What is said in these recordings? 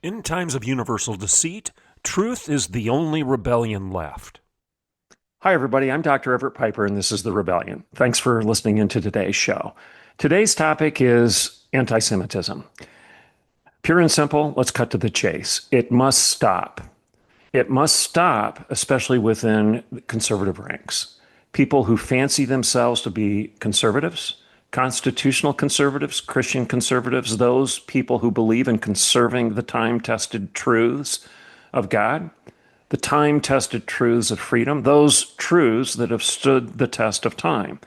In times of universal deceit, truth is the only rebellion left. Hi, everybody. I'm Dr. Everett Piper, and this is The Rebellion. Thanks for listening into today's show. Today's topic is anti-Semitism. Pure and simple, let's cut to the chase. It must stop. It must stop, especially within conservative ranks. People who fancy themselves to be conservatives, constitutional conservatives, Christian conservatives, those people who believe in conserving the time-tested truths of God, the time-tested truths of freedom, those truths that have stood the test of time.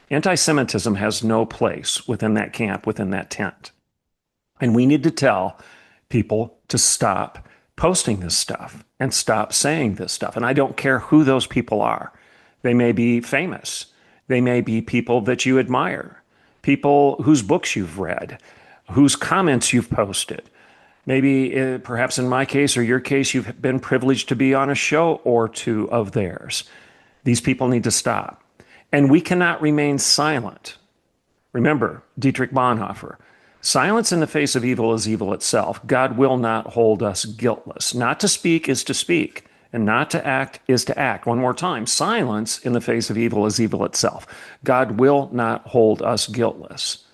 Anti-Semitism has no place within that camp, within that tent. And we need to tell people to stop posting this stuff and stop saying this stuff. And I don't care who those people are. They may be famous. They may be people that you admire, people whose books you've read, whose comments you've posted. Maybe, perhaps in my case or your case, you've been privileged to be on a show or two of theirs. These people need to stop. And we cannot remain silent. Remember, Dietrich Bonhoeffer, silence in the face of evil is evil itself. God will not hold us guiltless. Not to speak is to speak, and not to act is to act. One more time, silence in the face of evil is evil itself. God will not hold us guiltless.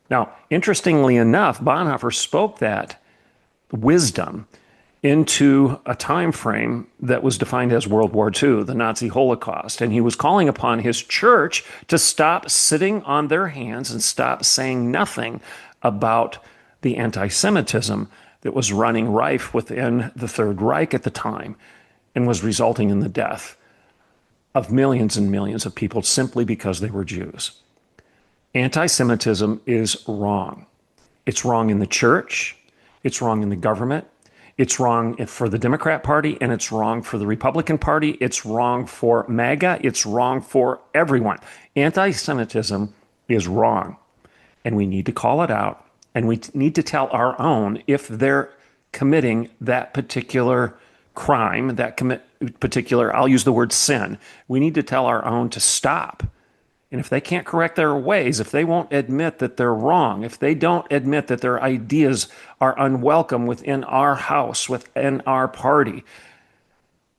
Now, interestingly enough, Bonhoeffer spoke that wisdom into a time frame that was defined as World War II, the Nazi Holocaust. And he was calling upon his church to stop sitting on their hands and stop saying nothing about the anti-Semitism that was running rife within the Third Reich at the time and was resulting in the death of millions and millions of people simply because they were Jews. Anti-Semitism is wrong. It's wrong in the church. It's wrong in the government. It's wrong for the Democrat Party, and it's wrong for the Republican Party. It's wrong for MAGA. It's wrong for everyone. Anti-Semitism is wrong, and we need to call it out, and we need to tell our own if they're committing that particular crime, that particular, I'll use the word sin. We need to tell our own to stop. And if they can't correct their ways, if they won't admit that they're wrong, if they don't admit that their ideas are unwelcome within our house, within our party,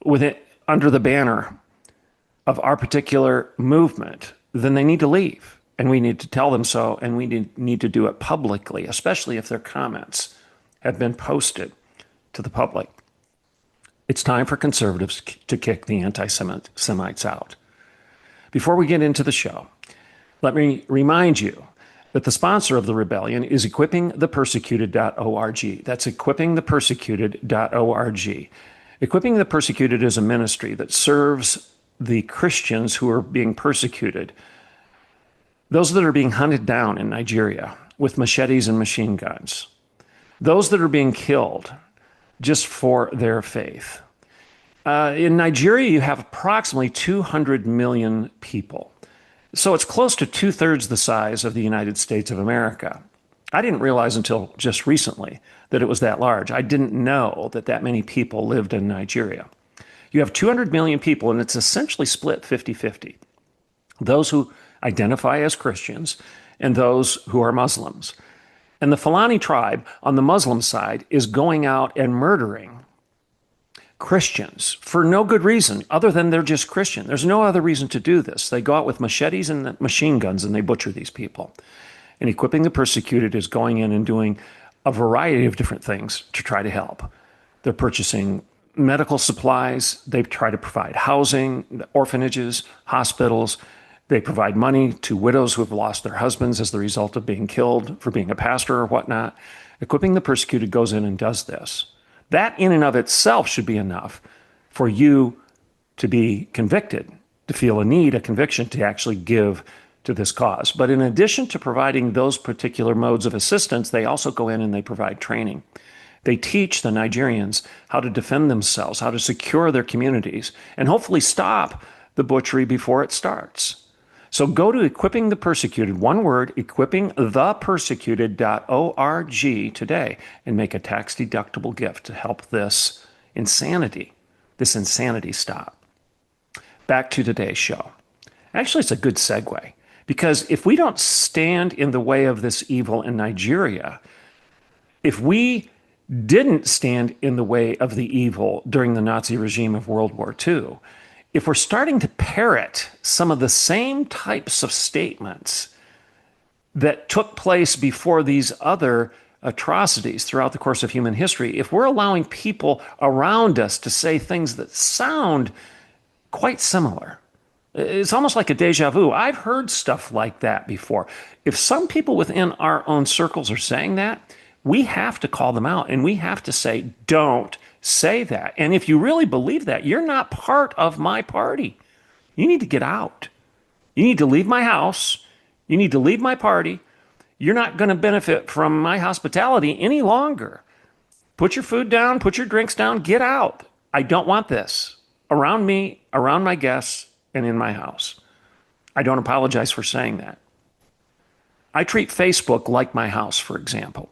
under the banner of our particular movement, then they need to leave. And we need to tell them so, and we need to do it publicly, especially if their comments have been posted to the public. It's time for conservatives to kick the anti-Semites out. Before we get into the show, let me remind you that the sponsor of the rebellion is equippingthepersecuted.org. That's equippingthepersecuted.org. Equipping the Persecuted is a ministry that serves the Christians who are being persecuted, those that are being hunted down in Nigeria with machetes and machine guns, those that are being killed just for their faith. In Nigeria, you have approximately 200 million people. So it's close to 2/3 the size of the United States of America. I didn't realize until just recently that it was that large. I didn't know that that many people lived in Nigeria. You have 200 million people, and it's essentially split 50-50. Those who identify as Christians and those who are Muslims. And the Fulani tribe on the Muslim side is going out and murdering Christians for no good reason other than they're just Christian. There's no other reason to do this. They go out with machetes and machine guns and they butcher these people. And Equipping the Persecuted is going in and doing a variety of different things to try to help. They're purchasing medical supplies. They try to provide housing, orphanages, hospitals. They provide money to widows who have lost their husbands as the result of being killed for being a pastor or whatnot. Equipping the Persecuted goes in and does this. That in and of itself should be enough for you to be convicted, to feel a need, a conviction to actually give to this cause. But in addition to providing those particular modes of assistance, they also go in and they provide training. They teach the Nigerians how to defend themselves, how to secure their communities, and hopefully stop the butchery before it starts. So go to Equipping the Persecuted, one word, equippingthepersecuted.org today, and make a tax-deductible gift to help this insanity stop. Back to today's show. Actually, it's a good segue, because if we don't stand in the way of this evil in Nigeria, if we didn't stand in the way of the evil during the Nazi regime of World War II, if we're starting to parrot some of the same types of statements that took place before these other atrocities throughout the course of human history, if we're allowing people around us to say things that sound quite similar, it's almost like a deja vu. I've heard stuff like that before. If some people within our own circles are saying that, we have to call them out and we have to say, don't say that. And if you really believe that, you're not part of my party. You need to get out. You need to leave my house. You need to leave my party. You're not going to benefit from my hospitality any longer. Put your food down, put your drinks down, get out. I don't want this around me, around my guests, and in my house. I don't apologize for saying that. I treat Facebook like my house, for example.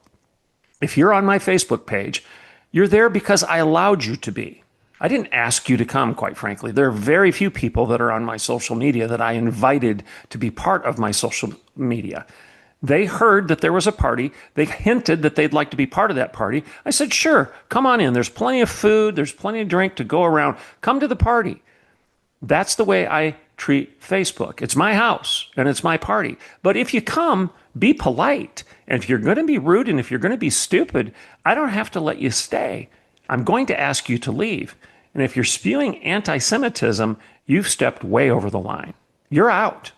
If you're on my Facebook page, you're there because I allowed you to be. I didn't ask you to come, quite frankly. There are very few people that are on my social media that I invited to be part of my social media. They heard that there was a party. They hinted that they'd like to be part of that party. I said, sure, come on in. There's plenty of food. There's plenty of drink to go around. Come to the party. That's the way I treat Facebook. It's my house and it's my party. But if you come, be polite. And if you're going to be rude and if you're going to be stupid, I don't have to let you stay. I'm going to ask you to leave. And if you're spewing anti-Semitism, you've stepped way over the line. You're out.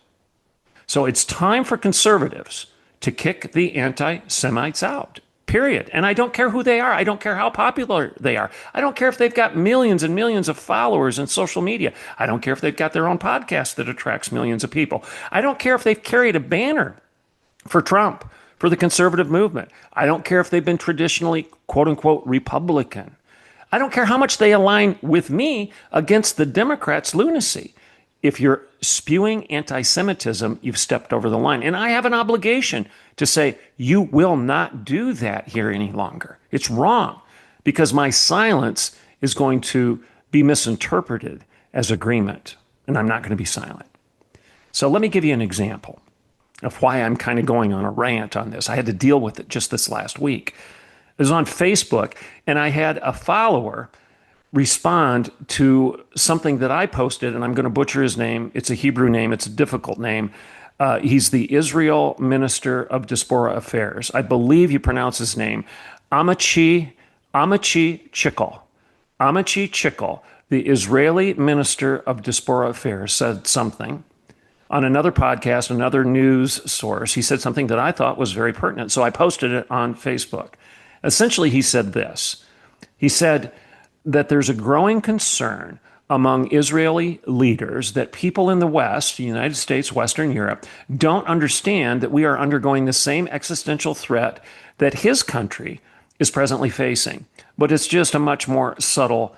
So it's time for conservatives to kick the anti-Semites out, period. And I don't care who they are. I don't care how popular they are. I don't care if they've got millions and millions of followers in social media. I don't care if they've got their own podcast that attracts millions of people. I don't care if they've carried a banner for Trump, for the conservative movement. I don't care if they've been traditionally, quote unquote, Republican. I don't care how much they align with me against the Democrats' lunacy. If you're spewing anti-Semitism, you've stepped over the line. And I have an obligation to say, you will not do that here any longer. It's wrong because my silence is going to be misinterpreted as agreement, and I'm not going to be silent. So let me give you an example of why I'm kind of going on a rant on this. I had to deal with it just this last week. It was on Facebook, and I had a follower respond to something that I posted, and I'm going to butcher his name. It's a Hebrew name. It's a difficult name. He's the Israel Minister of Diaspora Affairs. I believe you pronounce his name Amachi Chikol. Amachi Chikol, the Israeli Minister of Diaspora Affairs, said something on another podcast, another news source. He said something that I thought was very pertinent, so I posted it on Facebook. Essentially, he said this. He said that there's a growing concern among Israeli leaders that people in the West, the United States, Western Europe, don't understand that we are undergoing the same existential threat that his country is presently facing. But it's just a much more subtle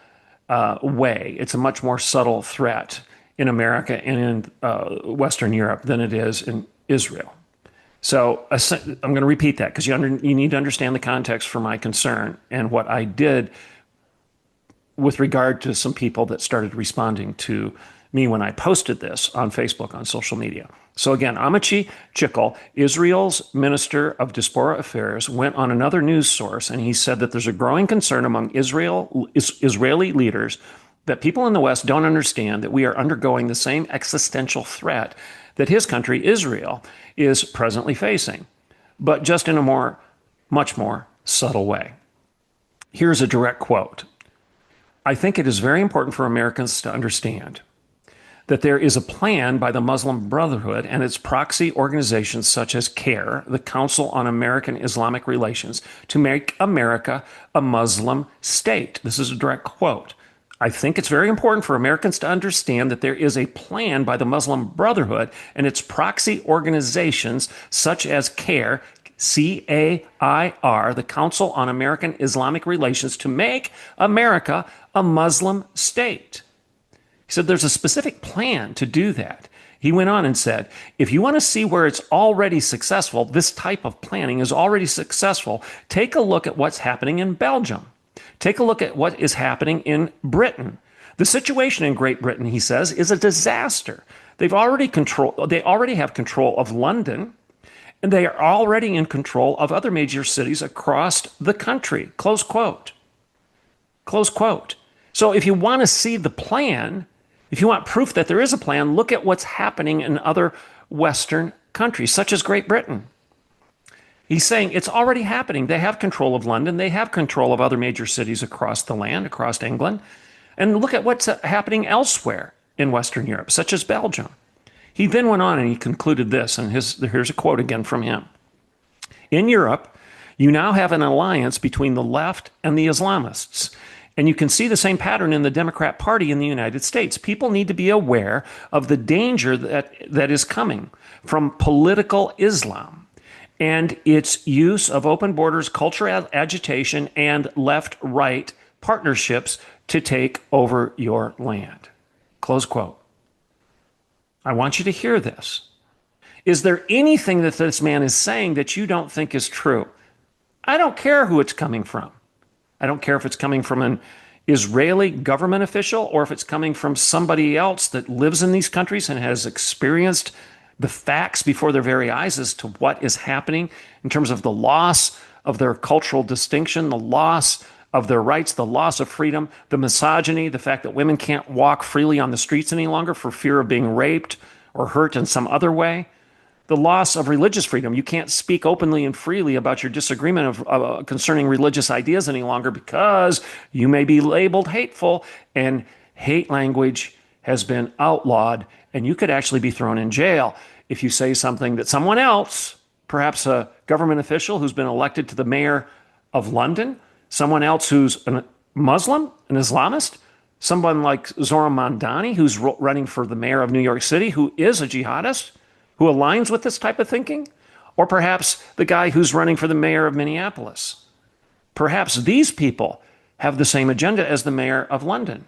way. It's a much more subtle threat in America and in Western Europe than it is in Israel. So I'm going to repeat that because you need to understand the context for my concern and what I did with regard to some people that started responding to me when I posted this on Facebook, on social media. So again, Amachi Chikol, Israel's Minister of Diaspora Affairs, went on another news source and he said that there's a growing concern among Israeli leaders that people in the West don't understand that we are undergoing the same existential threat that his country, Israel, is presently facing, but just in a much more subtle way. Here's a direct quote. I think it is very important for Americans to understand that there is a plan by the Muslim Brotherhood and its proxy organizations such as CARE, the Council on American Islamic Relations, to make America a Muslim state. This is a direct quote. I think it's very important for Americans to understand that there is a plan by the Muslim Brotherhood and its proxy organizations such as CAIR, C-A-I-R, the Council on American Islamic Relations, to make America a Muslim state. He said there's a specific plan to do that. He went on and said, if you want to see where it's already successful, this type of planning is already successful, take a look at what's happening in Belgium. Take a look at what is happening in Britain. The situation in Great Britain, he says, is a disaster. They already have control of London, And they are already in control of other major cities across the country. Close quote. Close quote. So if you want to see the plan, if you want proof that there is a plan, look at what's happening in other Western countries, such as Great Britain. He's saying it's already happening. They have control of London. They have control of other major cities across the land, across England. And look at what's happening elsewhere in Western Europe, such as Belgium. He then went on and he concluded this, and here's a quote again from him. In Europe, you now have an alliance between the left and the Islamists. And you can see the same pattern in the Democrat Party in the United States. People need to be aware of the danger that is coming from political Islam and its use of open borders, cultural agitation, and left-right partnerships to take over your land. Close quote. I want you to hear this. Is there anything that this man is saying that you don't think is true? I don't care who it's coming from. I don't care if it's coming from an Israeli government official or if it's coming from somebody else that lives in these countries and has experienced the facts before their very eyes as to what is happening in terms of the loss of their cultural distinction, the loss of their rights, the loss of freedom, the misogyny, the fact that women can't walk freely on the streets any longer for fear of being raped or hurt in some other way. The loss of religious freedom. You can't speak openly and freely about your disagreement concerning religious ideas any longer because you may be labeled hateful, and hate language has been outlawed, and you could actually be thrown in jail if you say something that someone else, perhaps a government official who's been elected to the mayor of London, someone else who's a Muslim, an Islamist, someone like Zohran Mamdani, who's running for the mayor of New York City, who is a jihadist, who aligns with this type of thinking, or perhaps the guy who's running for the mayor of Minneapolis. Perhaps these people have the same agenda as the mayor of London.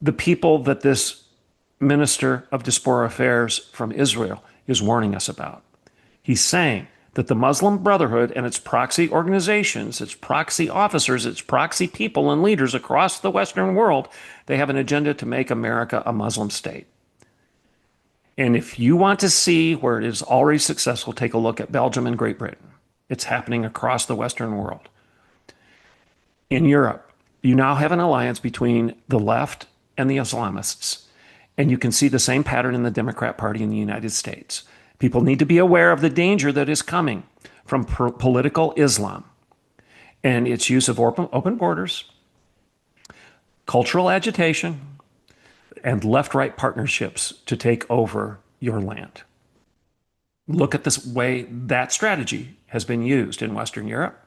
The people that this minister of diaspora affairs from Israel is warning us about. He's saying that the Muslim Brotherhood and its proxy organizations, its proxy officers, its proxy people and leaders across the Western world, they have an agenda to make America a Muslim state. And if you want to see where it is already successful, take a look at Belgium and Great Britain. It's happening across the Western world. In Europe, you now have an alliance between the left and the Islamists. And you can see the same pattern in the Democrat Party in the United States. People need to be aware of the danger that is coming from political Islam and its use of open borders, cultural agitation, and left-right partnerships to take over your land. Look at this way that strategy has been used in Western Europe,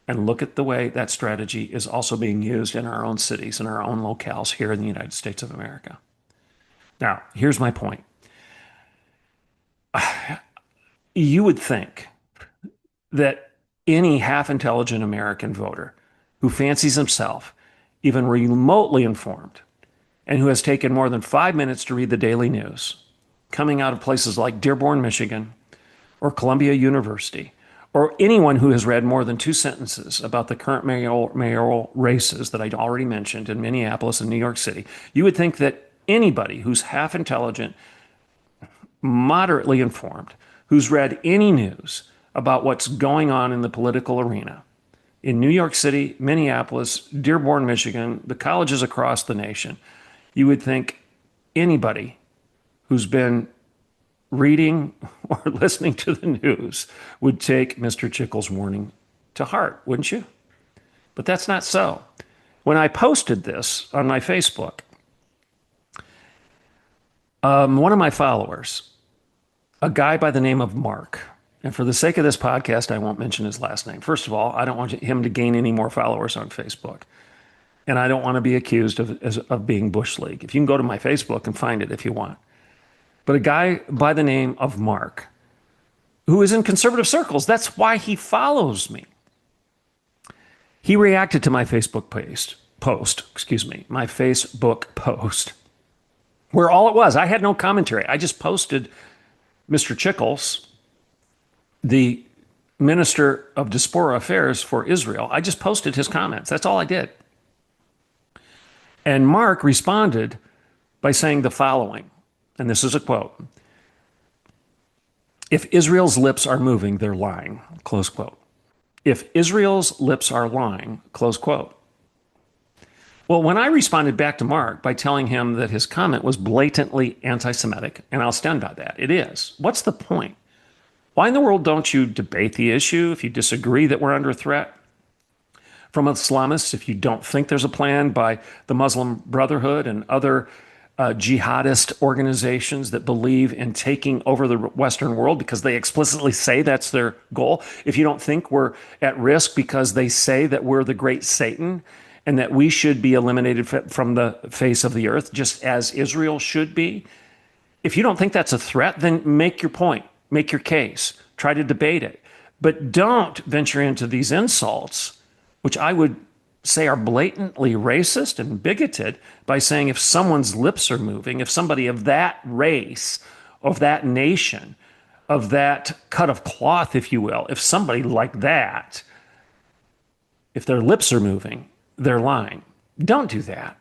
and look at the way that strategy is also being used in our own cities and our own locales here in the United States of America. Now, here's my point. You would think that any half-intelligent American voter who fancies himself even remotely informed and who has taken more than 5 minutes to read the daily news, coming out of places like Dearborn, Michigan, or Columbia University, or anyone who has read more than 2 sentences about the current mayoral races that I already mentioned in Minneapolis and New York City, you would think that anybody who's half intelligent, moderately informed, who's read any news about what's going on in the political arena in New York City, Minneapolis, Dearborn, Michigan, the colleges across the nation, you would think anybody who's been reading or listening to the news would take Mr. Chickle's warning to heart, wouldn't you? But that's not so. When I posted this on my Facebook, one of my followers, a guy by the name of Mark, and for the sake of this podcast, I won't mention his last name. First of all, I don't want him to gain any more followers on Facebook. And I don't want to be accused of being Bush League. If you can go to my Facebook and find it if you want. But a guy by the name of Mark, who is in conservative circles, that's why he follows me. He reacted to my Facebook post, where all it was, I had no commentary. I just posted Mr. Chickles, the Minister of Diaspora Affairs for Israel. I just posted his comments. That's all I did. And Mark responded by saying the following, and this is a quote. If Israel's lips are moving, they're lying, close quote. If Israel's lips are lying, close quote. Well, when I responded back to Mark by telling him that his comment was blatantly anti Semitic, and I'll stand by that, it is. What's the point? Why in the world don't you debate the issue if you disagree that we're under threat from Islamists, if you don't think there's a plan by the Muslim Brotherhood and other jihadist organizations that believe in taking over the Western world because they explicitly say that's their goal? If you don't think we're at risk because they say that we're the great Satan and that we should be eliminated from the face of the earth, just as Israel should be, if you don't think that's a threat, then make your point, make your case, try to debate it. But don't venture into these insults, which I would say are blatantly racist and bigoted, by saying if someone's lips are moving, if somebody of that race, of that nation, of that cut of cloth, if you will, if somebody like that, if their lips are moving, they're lying. Don't do that.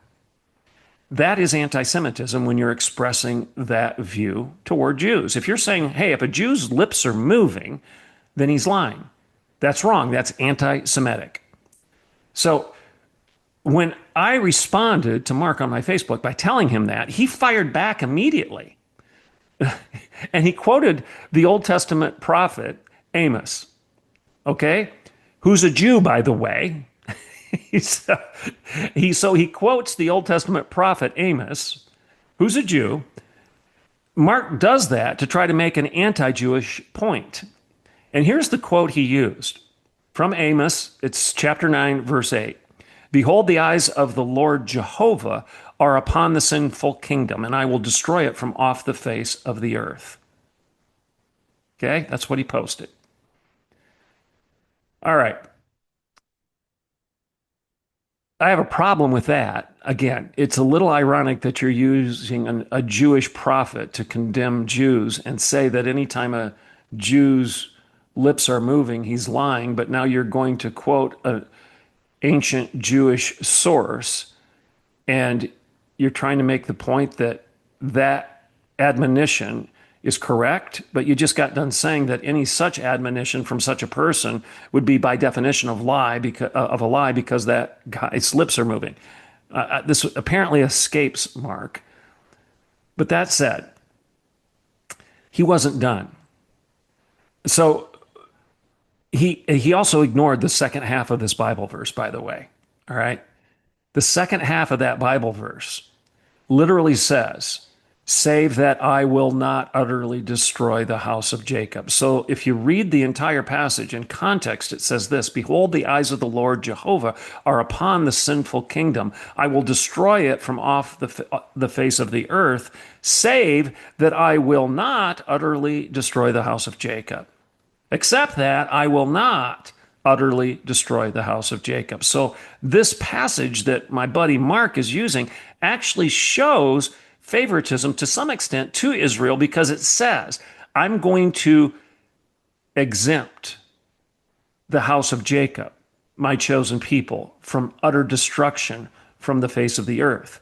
That is anti-Semitism when you're expressing that view toward Jews. If you're saying, hey, if a Jew's lips are moving, then he's lying. That's wrong. That's anti-Semitic. So when I responded to Mark on my Facebook by telling him that, he fired back immediately. And he quoted the Old Testament prophet Amos, okay, who's a Jew, by the way. So he quotes the Old Testament prophet Amos, who's a Jew. Mark does that to try to make an anti-Jewish point. And here's the quote he used from Amos. It's chapter 9, verse 8. Behold, the eyes of the Lord Jehovah are upon the sinful kingdom, and I will destroy it from off the face of the earth. Okay, that's what he posted. All right. I have a problem with that. Again, it's a little ironic that you're using a Jewish prophet to condemn Jews and say that anytime a Jew's lips are moving, he's lying, but now you're going to quote an ancient Jewish source, and you're trying to make the point that that admonition is correct, but you just got done saying that any such admonition from such a person would be by definition of a lie because that guy's lips are moving. This apparently escapes Mark. But that said, he wasn't done. So he also ignored the second half of this Bible verse, by the way. All right? The second half of that Bible verse literally says, save that I will not utterly destroy the house of Jacob. So if you read the entire passage in context, it says this, behold, the eyes of the Lord Jehovah are upon the sinful kingdom. I will destroy it from off the face of the earth, save that I will not utterly destroy the house of Jacob. Except that I will not utterly destroy the house of Jacob. So this passage that my buddy Mark is using actually shows favoritism to some extent to Israel, because it says, I'm going to exempt the house of Jacob, my chosen people, from utter destruction from the face of the earth.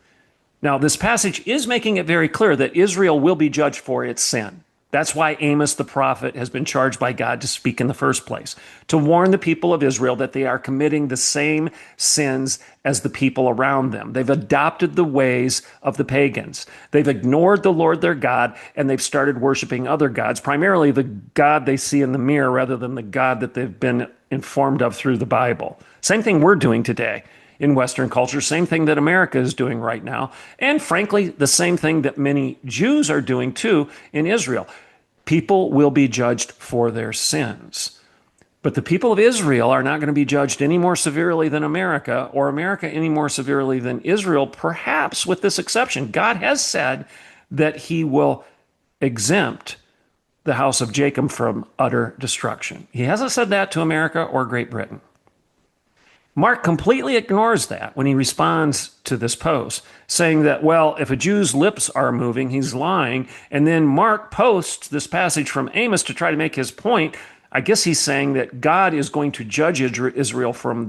Now, this passage is making it very clear that Israel will be judged for its sin. That's why Amos the prophet has been charged by God to speak in the first place, to warn the people of Israel that they are committing the same sins as the people around them. They've adopted the ways of the pagans. They've ignored the Lord their God, and they've started worshiping other gods, primarily the God they see in the mirror rather than the God that they've been informed of through the Bible. Same thing we're doing today in Western culture, same thing that America is doing right now, and frankly, the same thing that many Jews are doing too in Israel. People will be judged for their sins. But the people of Israel are not going to be judged any more severely than America, or America any more severely than Israel, perhaps with this exception. God has said that he will exempt the house of Jacob from utter destruction. He hasn't said that to America or Great Britain. Mark completely ignores that when he responds to this post, saying that, well, if a Jew's lips are moving, he's lying. And then Mark posts this passage from Amos to try to make his point. I guess he's saying that God is going to judge Israel for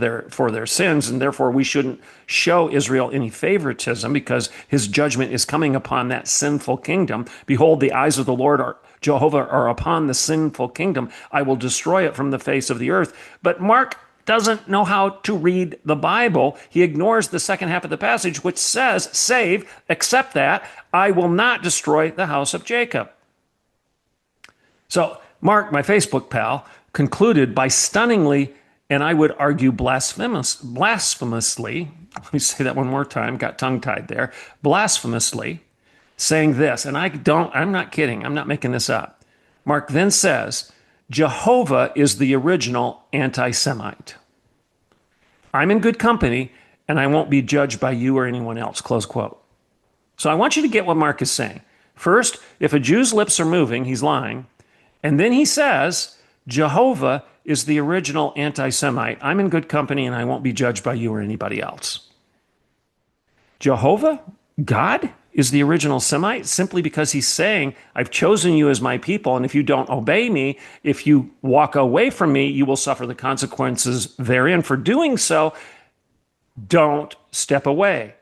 their sins, and therefore we shouldn't show Israel any favoritism because his judgment is coming upon that sinful kingdom. Behold, the eyes of the Lord Jehovah are upon the sinful kingdom. I will destroy it from the face of the earth. But Mark doesn't know how to read the Bible. He ignores the second half of the passage, which says, save, except that I will not destroy the house of Jacob. So Mark, my Facebook pal, concluded by stunningly, and I would argue blasphemously, let me say that one more time, got tongue-tied there, blasphemously, saying this, and I'm not kidding, I'm not making this up. Mark then says, Jehovah is the original anti-Semite. I'm in good company, and I won't be judged by you or anyone else, close quote. So I want you to get what Mark is saying. First, if a Jew's lips are moving, he's lying. And then he says, Jehovah is the original anti-Semite. I'm in good company, and I won't be judged by you or anybody else. Jehovah, God, is the original Semite simply because he's saying, I've chosen you as my people, and if you don't obey me, if you walk away from me, you will suffer the consequences therein. For doing so, don't step away.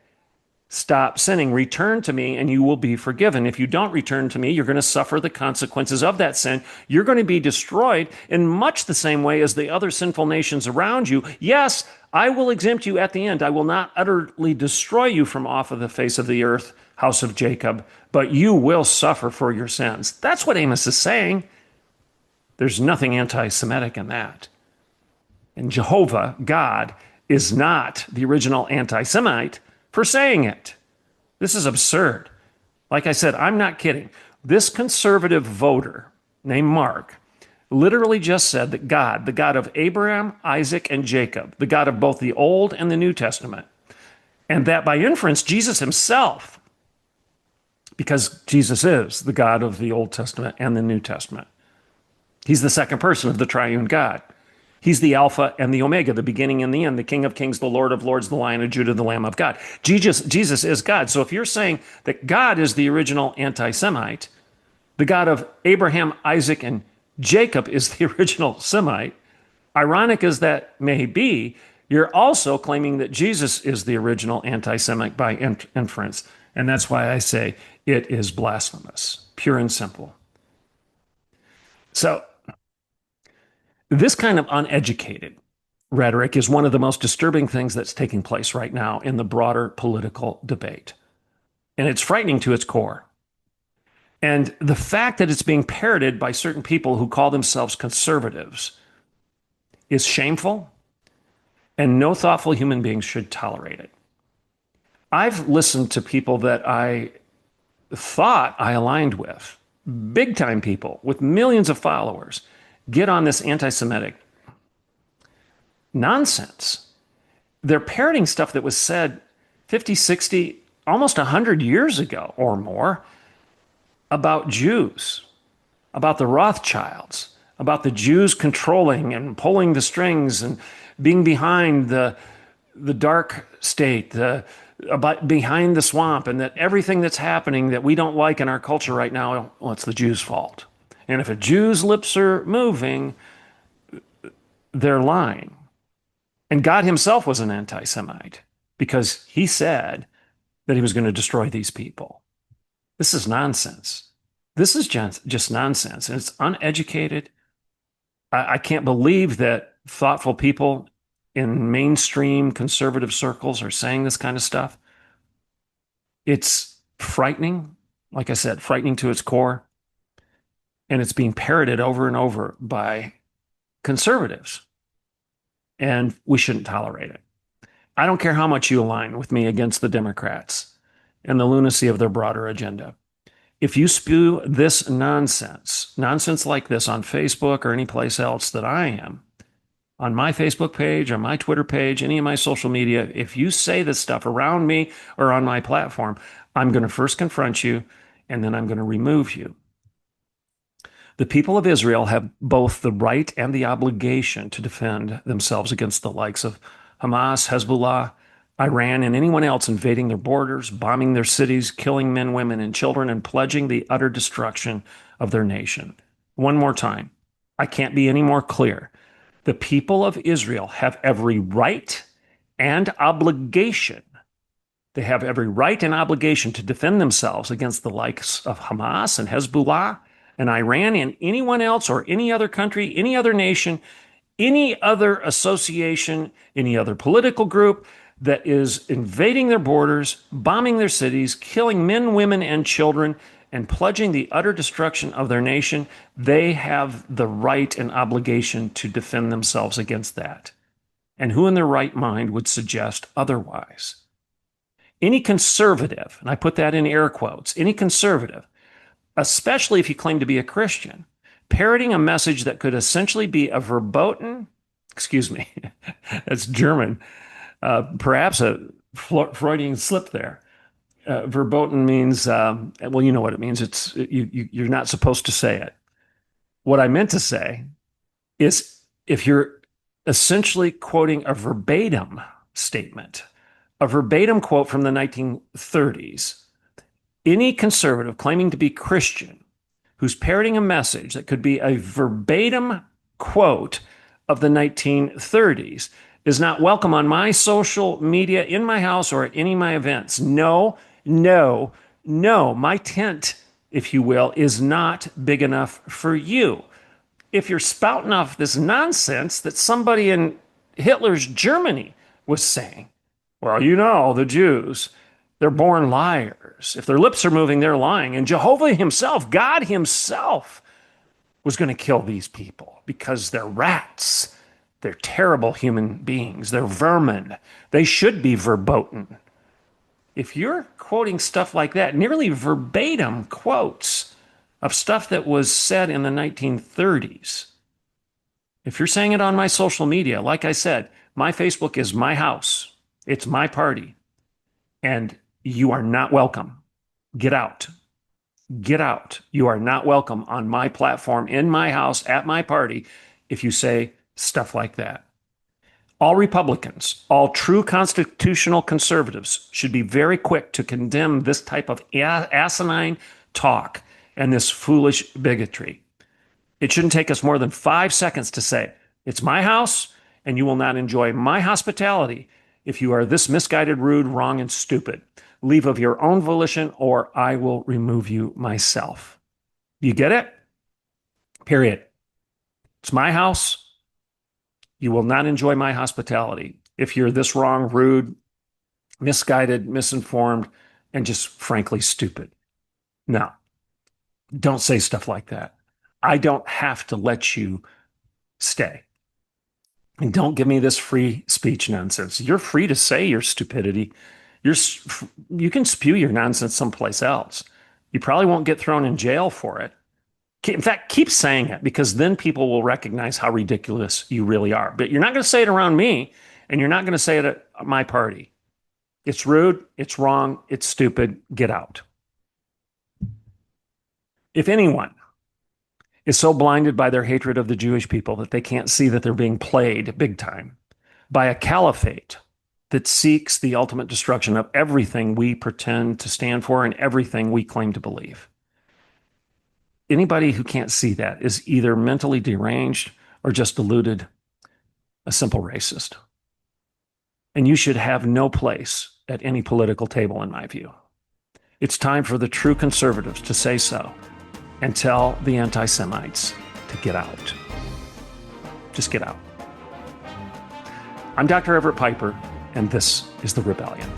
Stop sinning. Return to me, and you will be forgiven. If you don't return to me, you're going to suffer the consequences of that sin. You're going to be destroyed in much the same way as the other sinful nations around you. Yes, I will exempt you at the end. I will not utterly destroy you from off of the face of the earth, house of Jacob, but you will suffer for your sins. That's what Amos is saying. There's nothing anti-Semitic in that. And Jehovah, God, is not the original anti-Semite for saying it. This is absurd. Like I said, I'm not kidding. This conservative voter named Mark literally just said that God, the God of Abraham, Isaac, and Jacob, the God of both the Old and the New Testament, and that by inference, Jesus himself, because Jesus is the God of the Old Testament and the New Testament. He's the second person of the triune God. He's the Alpha and the Omega, the beginning and the end, the King of Kings, the Lord of Lords, the Lion of Judah, the Lamb of God. Jesus is God. So if you're saying that God is the original anti-Semite, the God of Abraham, Isaac, and Jacob is the original Semite, ironic as that may be, you're also claiming that Jesus is the original anti-Semite by inference. And that's why I say it is blasphemous, pure and simple. So this kind of uneducated rhetoric is one of the most disturbing things that's taking place right now in the broader political debate. And it's frightening to its core. And the fact that it's being parroted by certain people who call themselves conservatives is shameful, and no thoughtful human being should tolerate it. I've listened to people that I thought I aligned with, big time people with millions of followers, get on this anti-Semitic nonsense. They're parroting stuff that was said 50, 60, almost 100 years ago or more about Jews, about the Rothschilds, about the Jews controlling and pulling the strings and being behind the dark state, about behind the swamp, and that everything that's happening that we don't like in our culture right now, well, it's the Jews' fault. And if a Jew's lips are moving, they're lying. And God himself was an anti-Semite because he said that he was going to destroy these people. This is nonsense. This is just nonsense. And it's uneducated. I can't believe that thoughtful people in mainstream conservative circles are saying this kind of stuff. It's frightening. Like I said, frightening to its core. And it's being parroted over and over by conservatives. And we shouldn't tolerate it. I don't care how much you align with me against the Democrats and the lunacy of their broader agenda. If you spew this nonsense like this on Facebook or any place else that I am, on my Facebook page, on my Twitter page, any of my social media, if you say this stuff around me or on my platform, I'm going to first confront you and then I'm going to remove you. The people of Israel have both the right and the obligation to defend themselves against the likes of Hamas, Hezbollah, Iran, and anyone else invading their borders, bombing their cities, killing men, women, and children, and pledging the utter destruction of their nation. One more time, I can't be any more clear. The people of Israel have every right and obligation. They have every right and obligation to defend themselves against the likes of Hamas and Hezbollah, and Iran and anyone else or any other country, any other nation, any other association, any other political group that is invading their borders, bombing their cities, killing men, women, and children, and pledging the utter destruction of their nation, they have the right and obligation to defend themselves against that. And who in their right mind would suggest otherwise? Any conservative, and I put that in air quotes, any conservative, especially if you claim to be a Christian, parroting a message that could essentially be a verboten, excuse me, that's German, perhaps a Freudian slip there. Verboten means, well, you know what it means. You're not supposed to say it. What I meant to say is if you're essentially quoting a verbatim statement, a verbatim quote from the 1930s, any conservative claiming to be Christian who's parroting a message that could be a verbatim quote of the 1930s is not welcome on my social media, in my house, or at any of my events. No, no, no. My tent, if you will, is not big enough for you. If you're spouting off this nonsense that somebody in Hitler's Germany was saying, well, you know, the Jews, they're born liars. If their lips are moving, they're lying. And Jehovah himself, God himself, was going to kill these people because they're rats. They're terrible human beings. They're vermin. They should be verboten. If you're quoting stuff like that, nearly verbatim quotes of stuff that was said in the 1930s, if you're saying it on my social media, like I said, my Facebook is my house. It's my party. And you are not welcome. Get out. Get out. You are not welcome on my platform, in my house, at my party, if you say stuff like that. All Republicans, all true constitutional conservatives should be very quick to condemn this type of asinine talk and this foolish bigotry. It shouldn't take us more than 5 seconds to say, it's my house, and you will not enjoy my hospitality if you are this misguided, rude, wrong, and stupid. Leave of your own volition, or I will remove you myself. You get it? Period. It's my house. You will not enjoy my hospitality if you're this wrong, rude, misguided, misinformed, and just frankly stupid. No, don't say stuff like that. I don't have to let you stay. And don't give me this free speech nonsense. You're free to say your stupidity. You can spew your nonsense someplace else. You probably won't get thrown in jail for it. In fact, keep saying it, because then people will recognize how ridiculous you really are. But you're not going to say it around me, and you're not going to say it at my party. It's rude, it's wrong, it's stupid. Get out. If anyone is so blinded by their hatred of the Jewish people that they can't see that they're being played big time by a caliphate that seeks the ultimate destruction of everything we pretend to stand for and everything we claim to believe. Anybody who can't see that is either mentally deranged or just deluded, a simple racist. And you should have no place at any political table, in my view. It's time for the true conservatives to say so and tell the anti-Semites to get out. Just get out. I'm Dr. Everett Piper, and this is The Rebellion.